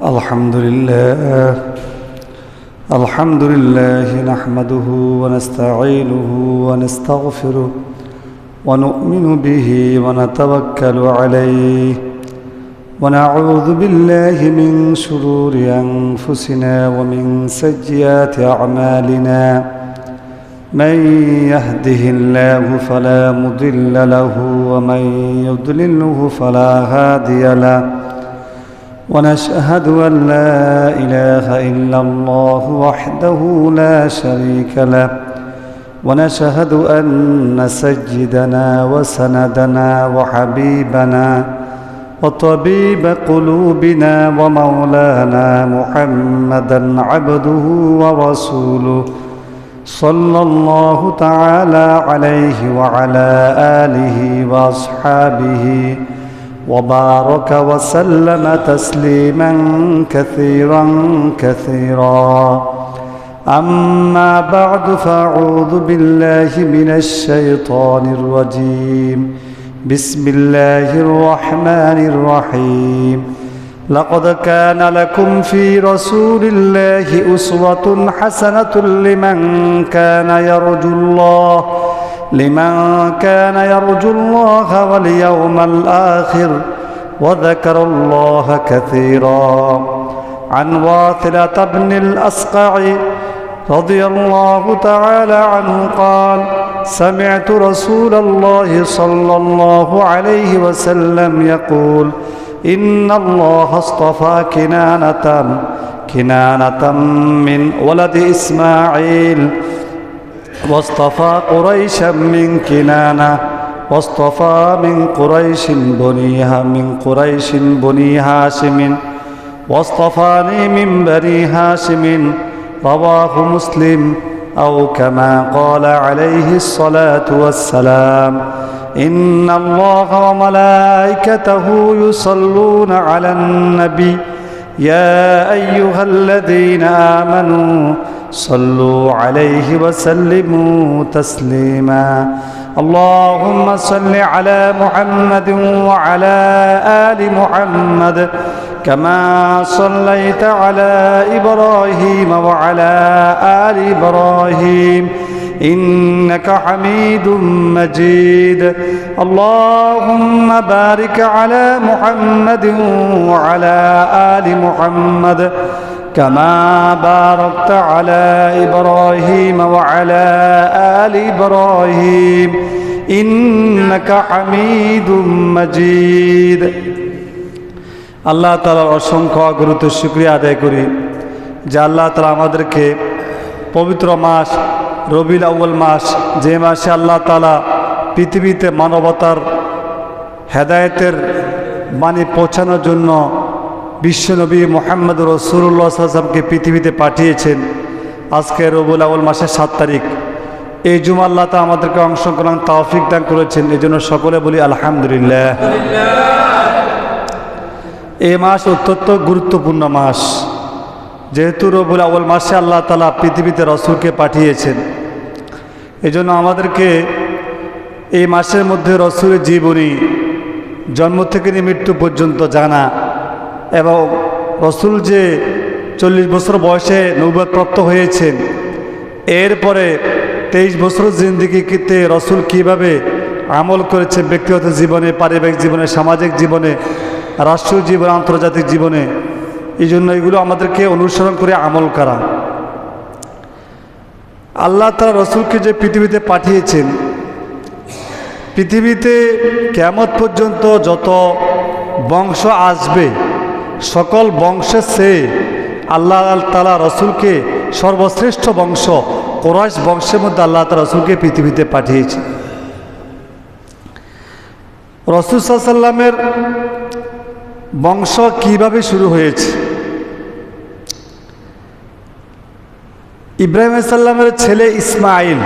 الحمد لله نحمده ونستعينه ونستغفره ونؤمن به ونتوكل عليه ونعوذ بالله من شرور أنفسنا ومن سيئات أعمالنا من يهده الله فلا مضل له ومن يضلله فلا هادي له ونشهد أن لا إله إلا الله وحده لا شريك له ونشهد أن سيدنا وسندنا وحبيبنا وطبيب قلوبنا ومولانا محمدا عبده ورسوله صلى الله تعالى عليه وعلى آله وأصحابه وبارك وسلم تسليما كثيرا كثيرا أما بعد فأعوذ بالله من الشيطان الرجيم بسم الله الرحمن الرحيم لقد كان لكم في رسول الله أسوة حسنة لمن كان يرجو الله واليوم الآخر وذكر الله كثيرا عن واثلة بن الأسقع رضي الله تعالى عنه قال سمعت رسول الله صلى الله عليه وسلم يقول إن الله اصطفى كنانة من ولد إسماعيل واصطفى قريشا من كنانة واصطفى من قريش بني هاشم واصطفاني من بني هاشم رواه مسلم أو كما قال عليه الصلاة والسلام إن الله وملائكته يصلون على النبي يا أيها الذين آمنوا صلوا عليه وسلموا تسليما اللهم صل على محمد وعلى آل محمد كما صليت على إبراهيم وعلى آل إبراهيم إنك حميد مجيد اللهم بارك على محمد وعلى آل محمد كما باركت على إبراهيم وعلى آل إبراهيم إنك حميد مجيد আল্লাহ তাআলার অসংখ্য অগণিত শুকরিয়া আদায় করি যে আল্লাহ তাআলা আমাদেরকে পবিত্র মাস রবিউল আউয়াল মাস, যে মাসে আল্লাহ তাআলা পৃথিবীতে মানবতার হেদায়েতের বাণী পৌঁছানোর জন্য বিশ্বনবী মুহাম্মদ রাসূলুল্লাহ সাল্লাল্লাহু আলাইহি ওয়াসাল্লামকে পৃথিবীতে পাঠিয়েছেন। আজকে রবিউল আউয়াল মাসের 7 তারিখ, এই জুমা আল্লাহ তাআলা আমাদেরকে অংশগ্রহণ তৌফিক দান করেছেন, এই জন্য সকলে বলি আলহামদুলিল্লাহ। এই মাস অত্যন্ত গুরুত্বপূর্ণ মাস, যেহেতু রবিউল আউয়াল মাসে আল্লাহ তাআলা পৃথিবীতে রাসূলকে পাঠিয়েছেন। এই জন্য আমাদেরকে এই মাসের মধ্যে রাসূলের জীবনী জন্ম থেকে মৃত্যু পর্যন্ত জানা এবং রাসূল যে 40 বছর বয়সে নবুয়তপ্রাপ্ত হয়েছেন, এরপরে 23 বছর জিন্দেগিতে রাসূল কীভাবে আমল করেছে ব্যক্তিগত জীবনে, পারিবারিক জীবনে, সামাজিক জীবনে, রাষ্ট্রীয় জীবনে, আন্তর্জাতিক জীবনে, এই জন্য এগুলো আমাদেরকে অনুসরণ করে আমল করা। আল্লাহ তাআলা রাসূলকে যে পৃথিবীতে পাঠিয়েছেন, পৃথিবীতে কিয়ামত পর্যন্ত যত বংশ আসবে সকল বংশের চেয়ে আল্লাহ তাআলা রাসূলকে সর্বশ্রেষ্ঠ বংশ কুরাইশ বংশের মধ্যে আল্লাহ তাআলা রাসূলকে পৃথিবীতে পাঠিয়েছে। রাসূল সাল্লাল্লাহু আলাইহি ওয়াসাল্লামের বংশ কিভাবে শুরু হয়েছে? ইব্রাহিম আলাইহিস সালামের ছেলে ইসমাইল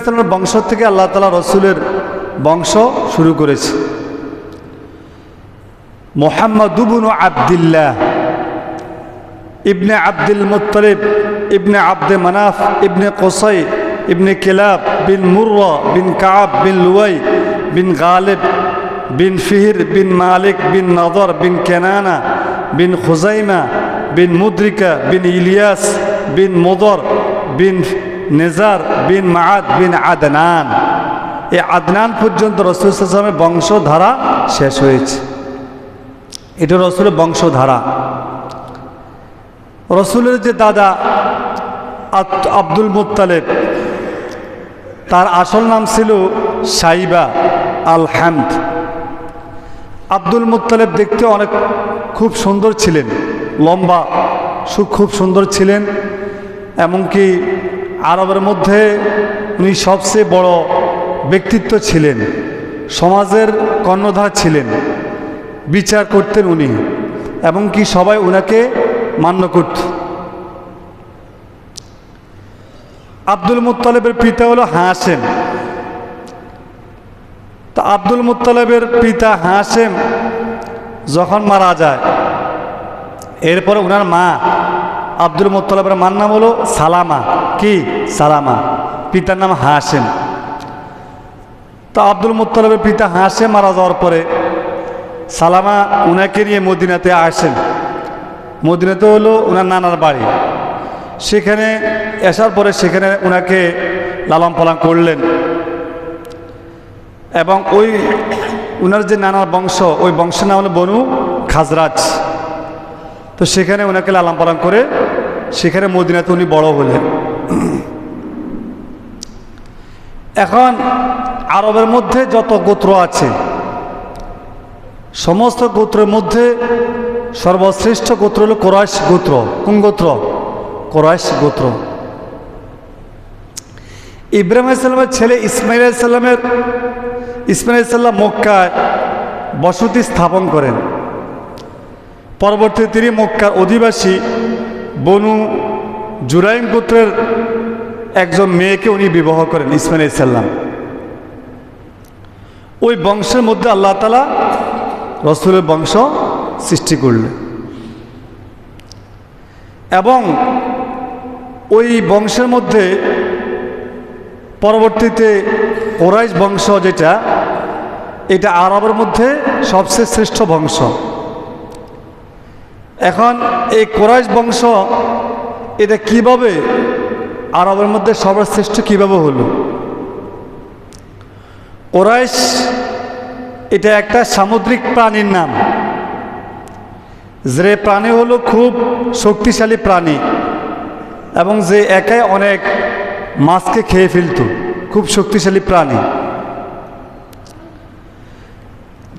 সালামের বংশ থেকে আল্লাহ তাআলা রাসূলের বংশ শুরু করেছে। মুহাম্মদ ইবনে আব্দুল্লাহ ইবনে আব্দুল মুত্তালিব ইবনে আব্দে মানাফ ইবনে কুসাই ইবনে কিলাব বিন মুররা বিন কাব বিন লুয়াই বিন গালিব বিন ফিহির বিন মালিক বিন নদর বিন কেনানা বিন খুজাইমা বিন মুদ্রিকা বিন ইলিয়াস বিন মুদর বিন নেজার বিন মাআদ বিন আদনান। এই আদনান পর্যন্ত রাসূল সাল্লাল্লাহু আলাইহি ওয়াসাল্লামের বংশধারা শেষ হয়েছে। এটা রাসূলের বংশধারা। রাসূলের যে দাদা আব্দুল মুত্তালিব, তার আসল নাম ছিল সাইবা আল হামদ। আব্দুল মুত্তালিব দেখতে অনেক খুব সুন্দর ছিলেন, লম্বা, খুব সুন্দর ছিলেন। এমনকি আরবের মধ্যে উনি সবচেয়ে বড় ব্যক্তিত্ব ছিলেন, সমাজের কর্ণধার ছিলেন, বিচার করতেন উনি, এমনকি সবাই ওনাকে মান্য করত। আব্দুল মুত্তালিবের পিতা হলো হাশেম। তা আব্দুল মুত্তালিবের পিতা হাশেম যখন মারা যায়, এরপরে ওনার মা আব্দুল মুত্তালিবের মার নাম হলো সালামা। কি? সালামা। পিতার নাম হাশেম। তো আব্দুল মুত্তালিবের পিতা হাশেম মারা যাওয়ার পরে সালামা উনাকে নিয়ে মদিনাতে আসেন। মদিনাতে হলো ওনার নানার বাড়ি। সেখানে আসার পরে সেখানে ওনাকে লালন পালন করলেন এবং ওই ওনার যে নানার বংশ, ওই বংশের নাম হলো বনু খাজরাজ। তো সেখানে ওনাকে লালন পালন করে সেখানে মদিনাতে উনি বড় হলেন। এখন আরবের মধ্যে যত গোত্র আছে, সমস্ত গোত্রের মধ্যে সর্বশ্রেষ্ঠ গোত্র হলো কুরাইশ গোত্র। কোন গোত্র? কুরাইশ গোত্র। ইব্রাহিম আলাইহিস সালামের ছেলে ইসমাইল আলাইহিস সালাম মক্কায় বসতি স্থাপন করেন। পরবর্তীতে তিনি মক্কার অধিবাসী বনু জুরাইম গোত্রের একজন মেয়েকে উনি বিবাহ করেন, ইসমাইল আলাইহিস সালাম। ওই বংশের মধ্যে আল্লাহ তাআলা রাসূলের বংশ সৃষ্টি করলেন এবং ওই বংশের মধ্যে পরবর্তীতে কুরাইশ বংশ যেটা, এটা আরবের মধ্যে সবচেয়ে শ্রেষ্ঠ বংশ। এখন এই কুরাইশ বংশ এটা কিভাবে আরবের মধ্যে সর্বশ্রেষ্ঠ কিভাবে হলো? কুরাইশ এটা একটা সামুদ্রিক প্রাণীর নাম, যে প্রাণী হলো খুব শক্তিশালী প্রাণী এবং যে একাই অনেক মাছকে খেয়ে ফেলত, খুব শক্তিশালী প্রাণী।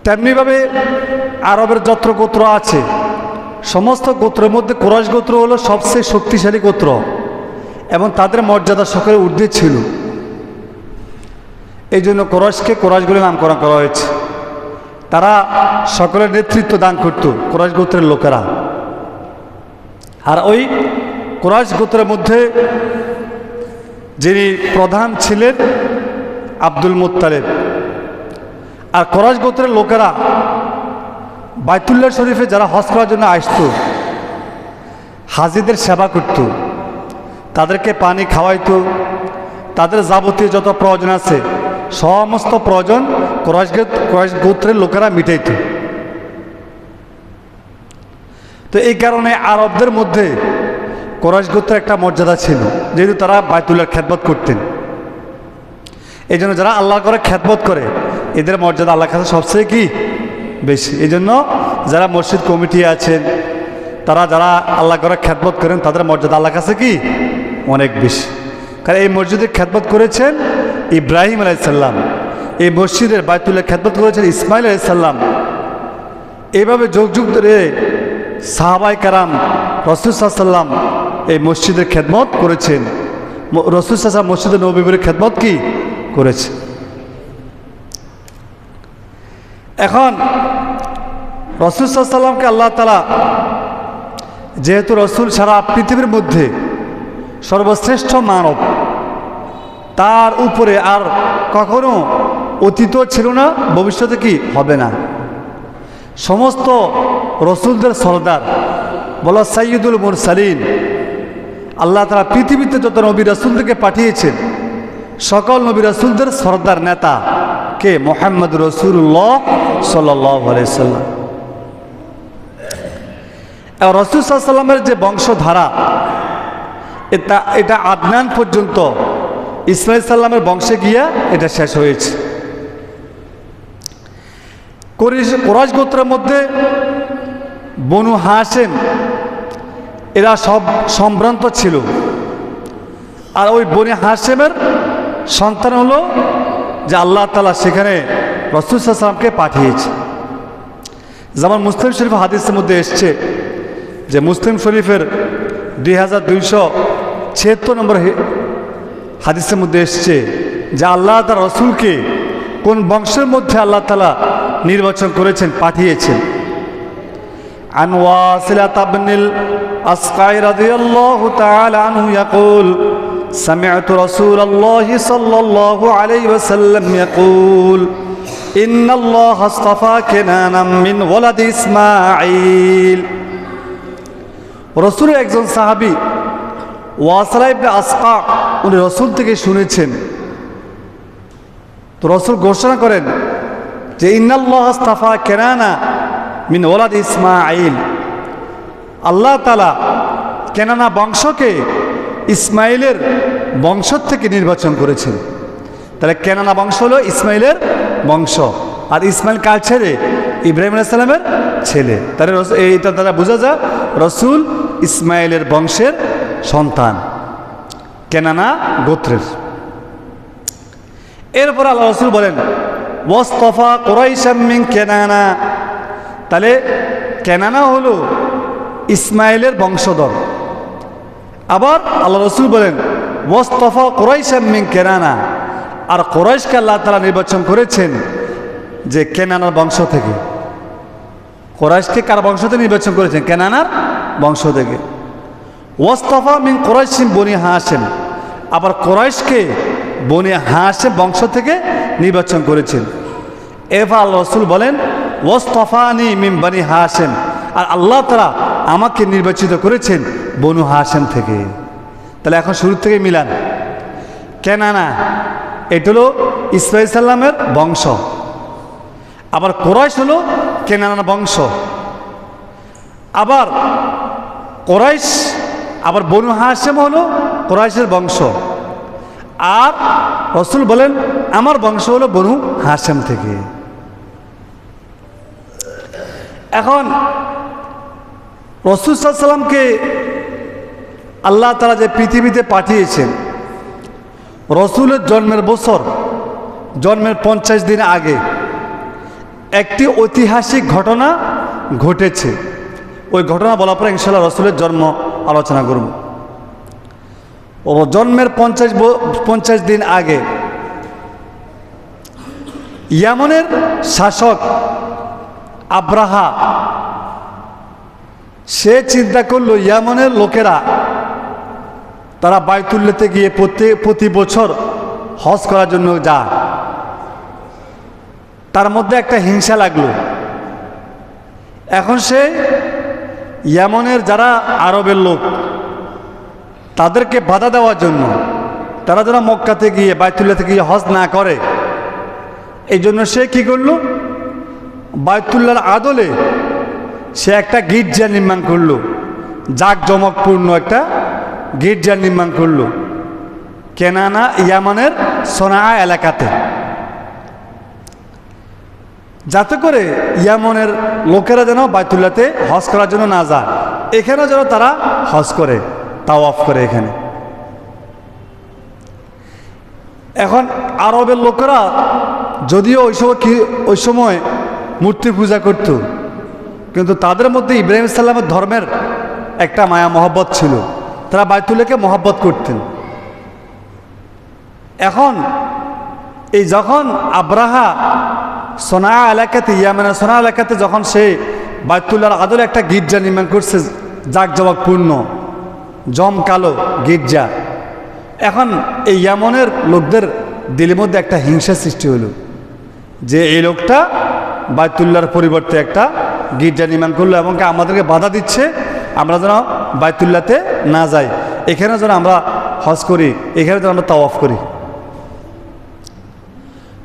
তেমনিভাবে আরবের যত গোত্র আছে, সমস্ত গোত্রের মধ্যে কুরাইশ গোত্র হলো সবচেয়ে শক্তিশালী গোত্র এবং তাদের মর্যাদা সকলের ঊর্ধ্বে ছিল। এই জন্য কুরাইশকে কুরাইশ বলে নামকরণ করা হয়েছে। তারা সকলের নেতৃত্ব দান করত, কুরাইশ গোত্রের লোকেরা। আর ওই কুরাইশ গোত্রের মধ্যে যিনি প্রধান ছিলেন আব্দুল মুত্তালিব। আর কুরাইশ গোত্রের লোকেরা বাইতুল্লাহ শরীফে যারা হজ করার জন্য আসত, হাজিদের সেবা করত, তাদেরকে পানি খাওয়াইতো, তাদের যাবতীয় যত প্রয়োজন আছে সমস্ত প্রয়োজন কুরাইশ গোত্রের লোকেরা মিটাইত। তো এই কারণে আরবদের মধ্যে কুরাইশ গোত্রের একটা মর্যাদা ছিল, যেহেতু তারা বাইতুল্লাহর খেদমত করতেন। এই জন্য যারা আল্লাহর ঘরে খেদমত করে এদের মর্যাদা আল্লাহর কাছে সবচেয়ে কি বেশি। এই জন্য যারা মসজিদ কমিটি আছেন, তারা যারা আল্লাহর ঘরে খেদমত করেন, তাদের মর্যাদা আল্লাহর কাছে কি অনেক বেশি। কারণ এই মসজিদের খেদমত করেছেন ইব্রাহিম আলাইহিস সালাম, এই মসজিদের বাইতুল্লাহ খেদমত করেছেন ইসমাইল আলাইহিস সালাম। এইভাবে যুগ যুগ ধরে সাহাবায়ে কেরাম রাসূল সাল্লাল্লাহু আলাইহি ওয়াসাল্লাম এই মসজিদের খেদমত করেছেন। রাসূল সাল্লাল্লাহু আলাইহি ওয়াসাল্লাম মসজিদে নববীর খেদমত কি করেছে। এখন রাসূল সাল্লাল্লাহু আলাইহি ওয়াসাল্লামকে আল্লাহ তাআলা, যেহেতু রাসূল সারা পৃথিবীর মধ্যে সর্বশ্রেষ্ঠ মানব, তার উপরে আর কখনো অতীত ছিল না, ভবিষ্যতে কি হবে না। সমস্ত রসুলদের সরদার বলা সাইয়্যিদুল মুরসালিন, আল্লাহ তাআলা পৃথিবীতে যত নবী রাসূলদেরকে পাঠিয়েছেন সকল নবী রাসূলদের সরদার নেতা কে? মুহাম্মদ রাসূলুল্লাহ সাল্লাল্লাহু আলাইহি সাল্লাম। রাসূল সাল্লাল্লাহু আলাইহি ওয়াসাল্লামের যে বংশধারা এটা আদনান পর্যন্ত ইসমাঈল সাল্লামের বংশে গিয়া এটা শেষ হয়েছে। কুরাইশ গোত্রের মধ্যে বনু হাশিম এরা সব সম্ভ্রান্ত ছিল, আর ওই বনু হাশিমের সন্তান হলো যে আল্লাহ তাআলা সেখানে রাসূল সাল্লাল্লাহু আলাইহি ওয়াসাল্লামকে পাঠিয়েছে। যেমন মুসলিম শরীফ হাদিসের মধ্যে এসছে যে মুসলিম শরীফের 2276 নম্বর হাদিসের মধ্যে এসছে যে আল্লাহ তার রসুলকে কোন বংশের মধ্যে আল্লাহ তাআলা নির্বাচন করেছেন, পাঠিয়েছেন। আন ওয়াসিলাত ইবনুল আসকাই রাদিয়াল্লাহু তাআলা আনহু ইয়াকুল সামি'তু রাসূলুল্লাহ সাল্লাল্লাহু আলাইহি ওয়াসাল্লাম ইয়াকুল ইন্নাল্লাহা আসতাফা কিনানাম মিন ওয়ালাদি ইসমাঈল। রসুলের একজন সাহাবী ওয়াসিলা ইবনে আসকা উনি রসুল থেকে শুনেছেন, তো রসুল ঘোষণা করেন যে ইন্নাল্লাহা আসতাফা কিনানা মিন ওয়ালাদি ইসমাঈল, আল্লাহ তাআলা কেনানা বংশকে ইসমাইলের বংশ থেকে নির্বাচন করেছেন। তাহলে কেনানা বংশ হলো ইসমাইলের বংশ, আর ইসমাইল কার ছেলে? ইব্রাহিম আলাইহিস সালামের ছেলে। তাহলে এইটা দ্বারা বোঝা যায় রসুল ইসমাইলের বংশের সন্তান, কেনানা গোত্রের। এরপর আল্লাহ রসুল বলেন ওয়াসতাফা কুরাইশাম মিন কেনানা, তাহলে কেনানা হলো ইসমাইলের বংশধর। আবার আল্লাহ রসুল বলেন ওয়াসতাফা কুরাইশাম মিন কেনানা, আর কুরাইশকে আল্লাহ তাআলা নির্বাচন করেছেন যে কেনানার বংশ থেকে। কুরাইশকে কার বংশ থেকে নির্বাচন করেছেন? কেনানার বংশ থেকে। ওয়াসতাফা মিন কুরাইশিম বনি হাশিম, আবার কুরাইশকে বনি হাশিম বংশ থেকে নির্বাচন করেছেন। এরপর আল্লাহ রসুল বলেন ওয়াসতাফানি মিন বনি হাশিম, আর আল্লাহ তাআলা আমাকে নির্বাচিত করেছেন বনু হাশিম থেকে। তাহলে এখন শুরু থেকে মিলান, কেনানা এটা হলো ইসমাঈল সাল্লামের বংশ, আবার কুরাইশ হলো কেনানার বংশ, আবার কুরাইশ আবার বনু হাশিম হলো কুরাইশের বংশ, আর রসুল বলেন আমার বংশ হলো বনু হাশিম থেকে। এখন রাসূল সাল্লাল্লাহু আলাইহি ওয়াসাল্লামকে আল্লাহ তাআলা যে পৃথিবীতে পাঠিয়েছেন, রসুলের জন্মের বছর, জন্মের 50 দিন আগে একটি ঐতিহাসিক ঘটনা ঘটেছে। ওই ঘটনা বলার পরে ইনশাআল্লাহ রসুলের জন্ম আলোচনা করব। ও জন্মের 50 দিন আগে ইয়ামনের শাসক আব্রাহা সে চিন্তা করলো ইয়ামনের লোকেরা তারা বাইতুল্লাহতে গিয়ে প্রতি বছর হজ করার জন্য যায়। তার মধ্যে একটা হিংসা লাগলো। এখন সে ইয়ামনের যারা আরবের লোক তাদেরকে বাধা দেওয়ার জন্য, তারা যারা মক্কাতে গিয়ে বাইতুল্লাহতে গিয়ে হজ না করে, এই জন্য সে কি করলো, বাইতুল্লাহর আদলে সে একটা গির্জা নির্মাণ করলো, জাঁকজমকপূর্ণ একটা গির্জা নির্মাণ করলো কেনানা ইয়ামানের সোনা এলাকাতে, যাতে করে ইয়ামনের লোকেরা যেন বাইতুল্লাহতে হজ করার জন্য না যায়, এখানেও যেন তারা হজ করে, তাওয়াফ করে এখানে। এখন আরবের লোকেরা যদিও ওই সময় মূর্তি পূজা করত, কিন্তু তাদের মধ্যে ইব্রাহিম সাল্লামের ধর্মের একটা মায়া মহব্বত ছিল, তারা বাইতুল্লাহকে মহব্বত করতেন। এখন এই যখন আব্রাহা সোনা এলাকাতে, ইয়ামানের সোনা এলাকাতে যখন সে বাইতুল্লাহর আদলে একটা গির্জা নির্মাণ করছে, জাঁকজমকপূর্ণ জমকালো গির্জা, এখন এই ইয়ামনের লোকদের দিলের মধ্যে একটা হিংসা সৃষ্টি হলো যে এই লোকটা বাইতুল্লাহর পরিবর্তে একটা গির্জা নির্মাণ করলো এবং আমাদেরকে বাধা দিচ্ছে, আমরা যেন বাইতুল্লাহতে না যাই, এখানে যেন আমরা হজ করি, এখানে যেন আমরা তাওয়াফ করি।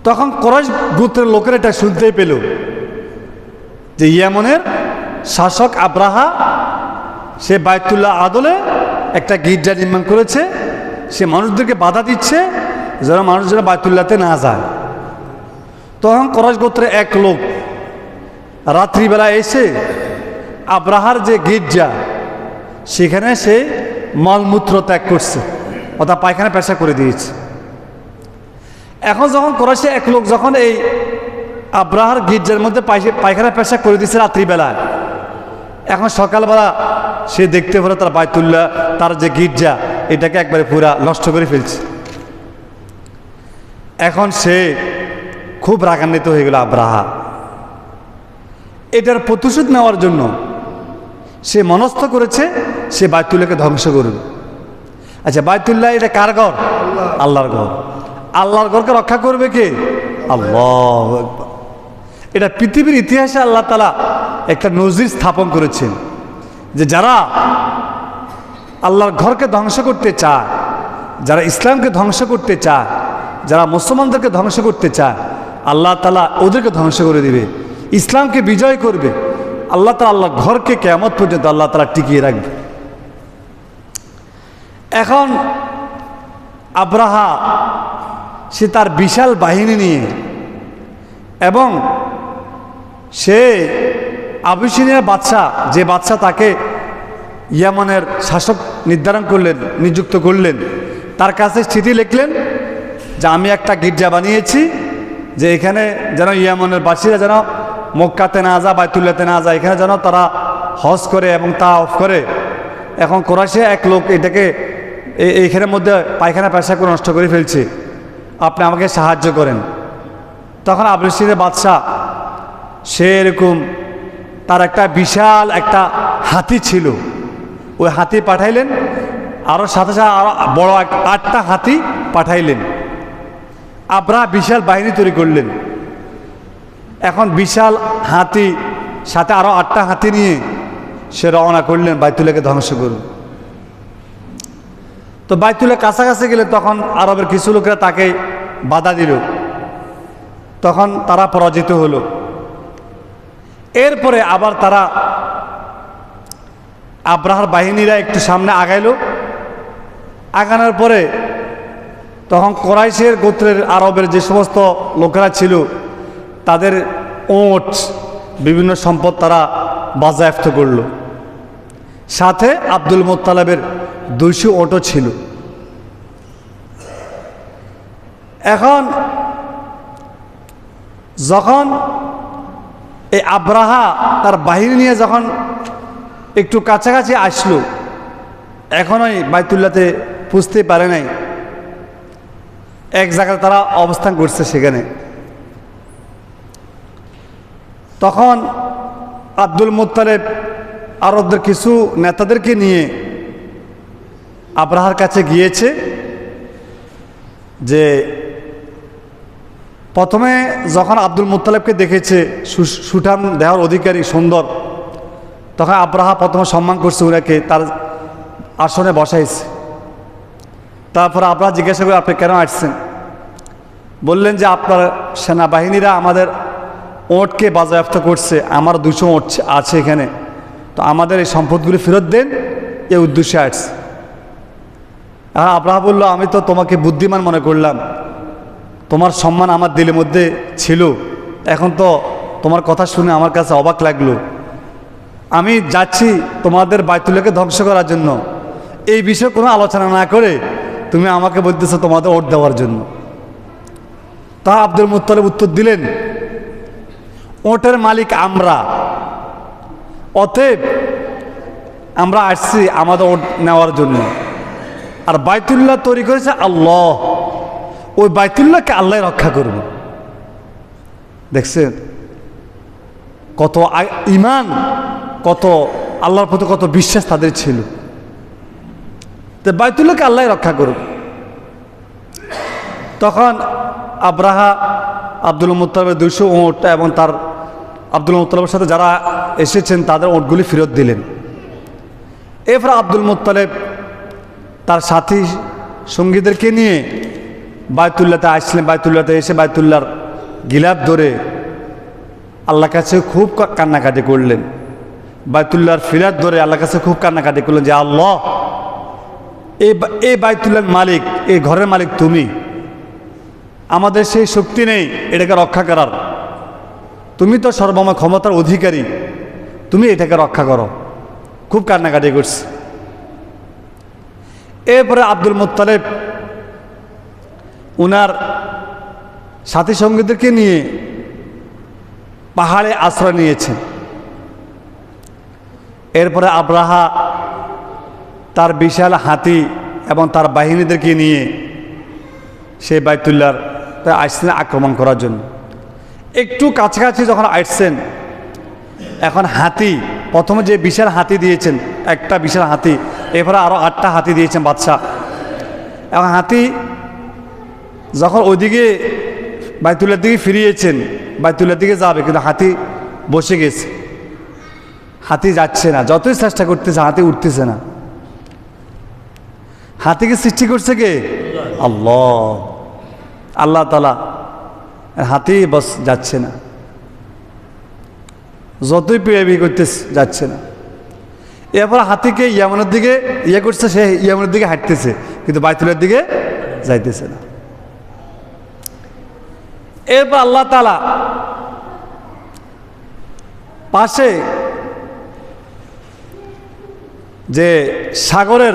তখন কুরাইশ গোত্রের লোকেরা এটা শুনতেই পেল যে ইয়ামনের শাসক আব্রাহা সে বাইতুল্লাহ আদলে একটা গির্জা নির্মাণ করেছে। সে মানুষদেরকে বাধা দিচ্ছে যেন মানুষজন বাইতুল্লাহতে না যায়। তখন কোরাইশ গোত্রের এক লোক রাত্রিবেলা এসে আব্রাহার যে গির্জা সেখানে সে মলমূত্র ত্যাগ করছে, অর্থাৎ পায়খানা পেশা করে দিয়েছে। এখন যখন কোরাইশে এক লোক যখন এই আব্রাহার গির্জার মধ্যে পায়খানা পেশা করে দিয়েছে রাত্রিবেলায়, এখন সকালবেলা সে দেখতে পেল তার বাইতুল্লাহ, তার যে গির্জা এটাকে একবারে পুরা নষ্ট করে ফেলছে। এখন সে খুব রাগান্বিত হয়ে গেল আব্রাহা। এটার প্রতিশোধ নেওয়ার জন্য সে মনস্থ করেছে সে বাইতুল্লাহকে ধ্বংস করবে। আচ্ছা, বাইতুল্লাহ এটা কার ঘর? আল্লাহর ঘর। আল্লাহর ঘরকে রক্ষা করবে কে? আল্লাহ। এটা পৃথিবীর ইতিহাসে আল্লাহ তাআলা একটা নজির স্থাপন করেছেন যে যারা আল্লাহর ঘরকে ধ্বংস করতে চায়, যারা ইসলামকে ধ্বংস করতে চায়, যারা মুসলমানদেরকে ধ্বংস করতে চায়, আল্লাহ তাআলা ওদেরকে ধ্বংস করে দিবে, ইসলামকে বিজয় করবে। আল্লাহ তাআলা আল্লাহর ঘরকে কিয়ামত পর্যন্ত আল্লাহ তাআলা টিকিয়ে রাখবে। এখন আব্রাহা সে তার বিশাল বাহিনী নিয়ে এবং সে আবিসিনিয়ার বাদশা, যে বাদশা তাকে ইয়ামানের শাসক নির্ধারণ করলেন, নিযুক্ত করলেন, তার কাছে চিঠি লিখলেন যে আমি একটা গির্জা বানিয়েছি যে এখানে যেন ইয়ামানের বাসীরা যেন মক্কাতে না যায়, বাইতুল্লাহতে না যায়, এখানে যেন তারা হজ করে এবং তাওয়াফ করে। এখন কোরাইশে এক লোক এটাকে এইখানের মধ্যে পায়খানা পেশা করে নষ্ট করে ফেলছে, আপনি আমাকে সাহায্য করেন। তখন আবিসিনিয়ার বাদশা সে এরকম তার একটা বিশাল একটা হাতি ছিল, ওই হাতি পাঠাইলেন, আরও সাথে সাথে আরও বড় 8টা হাতি পাঠাইলেন। আব্রাহা বিশাল বাহিনী তৈরি করলেন। এখন বিশাল হাতি সাথে আরও 8টা হাতি নিয়ে সে রওনা করলেন বাইতুল্লাহকে ধ্বংস করুন। তো বাইতুল্লাহ কাছাকাছি গেলে তখন আরবের কিছু লোকেরা তাকে বাধা দিল, তখন তারা পরাজিত হলো। এরপরে আবার তারা আব্রাহার বাহিনীরা একটু সামনে আগাইলো। আগানোর পরে তখন কোরাইশের গোত্রের আরবের যে সমস্ত লোকেরা ছিল তাদের ওট বিভিন্ন সম্পদ তারা বাজেয়াপ্ত করল। সাথে আব্দুল মুত্তালিবের 200 ওটও ছিল। এখন যখন এই আব্রাহা তার বাহিনী নিয়ে যখন একটু কাছাকাছি আসলো, এখনই বাইতুল্লাহতে পুষতে পারে নাই, এক জায়গায় তারা অবস্থান করছে সেখানে। তখন আব্দুল মুত্তালিব আরবদের কিছু নেতাদেরকে নিয়ে আব্রাহার কাছে গিয়েছে যে প্রথমে যখন আব্দুল মুত্তালিবকে দেখেছে সুঠাম দেহর অধিকারী, সুন্দর, তখন আব্রাহা প্রথমে সম্মান করছে, ওনাকে তার আসনে বসাইছে। তারপর আব্রাহা জিজ্ঞাসা করে আপনি কেন আসছেন? বললেন যে আপনার সেনাবাহিনীরা আমাদের ওটকে বাজেয়াপ্ত করছে, আমার 200 ওট আছে এখানে, তো আমাদের এই সম্পদগুলি ফেরত দেন, এই উদ্দেশ্যে আসছে। আর আব্রাহা বলল আমি তো তোমাকে বুদ্ধিমান মনে করলাম, তোমার সম্মান আমার দিলের মধ্যে ছিল, এখন তো তোমার কথা শুনে আমার কাছে অবাক লাগলো। আমি যাচ্ছি তোমাদের বাইতুল্লাহকে ধ্বংস করার জন্য, এই বিষয়ে কোনো আলোচনা না করে তুমি আমাকে বলতেছো তোমাদের ওট দেওয়ার জন্য। তা আব্দুল মুত্তালিব উত্তর দিলেন ওটের মালিক আমরা, অতএব আমরা আসছি আমাদের ওট নেওয়ার জন্য। আর বাইতুল্লাহ তৈরি করেছে আল্লাহ, ওই বাইতুল্লাহকে আল্লাহ রক্ষা করবে। দেখছেন কত ঈমান, কত আল্লাহর প্রতি কত বিশ্বাস তাদের ছিল। তো বাইতুল্লাহকে আল্লাহ রক্ষা করবে। তখন আব্রাহা আব্দুল মুত্তালিবের 200 ওট এবং তার আব্দুল মুত্তালিবের সাথে যারা এসেছেন তাদের ওটগুলি ফেরত দিলেন। এরপর আব্দুল মুত্তালিব তার সাথী সঙ্গীদেরকে নিয়ে বাইতুল্লাহতে আসলেন। বাইতুল্লাহতে এসে বাইতুল্লাহর গিলাফ ধরে আল্লাহর কাছে খুব কান্নাকাটি করলেন। বাইতুল্লাহর ফিরাত ধরে আল্লাহর কাছে খুব কান্নাকাটি করলেন যে আল্লাহ, এই বাইতুল্লাহর মালিক, এই ঘরের মালিক তুমি, আমাদের সেই শক্তি নেই এটাকে রক্ষা করার, তুমি তো সর্বময় ক্ষমতার অধিকারী, তুমি এটাকে রক্ষা করো। খুব কান্নাকাটি করছে। এরপরে আব্দুল মুত্তালিব উনার সাথী সঙ্গীদেরকে নিয়ে পাহাড়ে আশ্রয় নিয়েছেন। এরপরে আব্রাহা তার বিশাল হাতি এবং তার বাহিনীদেরকে নিয়ে সেই বাইতুল্লাহর আসছেন আক্রমণ করার জন্য। একটু কাছাকাছি যখন আসছেন, এখন হাতি, প্রথমে যে বিশাল হাতি দিয়েছেন, একটা বিশাল হাতি, এরপরে আরও 8টা হাতি দিয়েছেন বাদশাহ। এখন হাতি যখন ওইদিকে বাইতুল্লাহর দিকে ফিরিয়েছেন, বাইতুল্লাহর দিকে যাবে, কিন্তু হাতি বসে গেছে, হাতি যাচ্ছে না, যতই চেষ্টা করতেছে হাতি উঠতেছে না। হাতিকে সৃষ্টি করছে কে? আল্লাহ, আল্লাহ তাআলা। হাতি বস যাচ্ছে না, যতই পিড়াপিড়ি করতেছে যাচ্ছে না। এরপর হাতিকে ইয়ামানের দিকে করছে, সে ইয়ামানের দিকে হাঁটতেছে, কিন্তু বাইতুল্লাহর দিকে যাইতেছে না। এরপর আল্লাহ তাআলা পাশে যে সাগরের